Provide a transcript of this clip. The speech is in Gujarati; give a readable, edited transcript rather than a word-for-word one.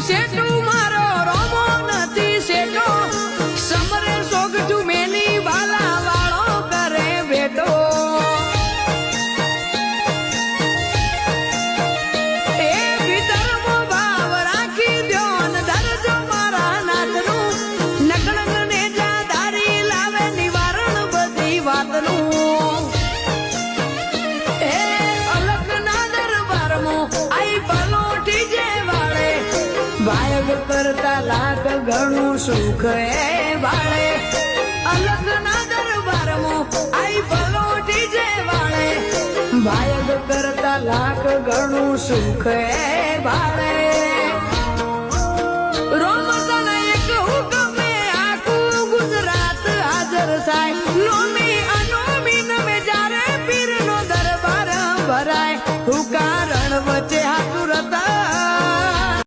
સેટુ મારો રોમો નથી સેટો સમરે સોગઠું મેલી વાલા વાળો કરે બેટો એ ભીતરમો ભાવ રાખી દ્યોન દરજો મારા નાથનું નકળંગ ને જાદારી લાવે નિવારણ બધી વાતનું એ અલગના દરબારમાં આઈ પલોટી જે વાળે વાયગ કરતા લાખ ઘણું સુખ એ વાળે અલગના દરબારમાં આઈ પલોટી જે વાળે વાયગ કરતા લાખ ઘણું સુખ એ વાળે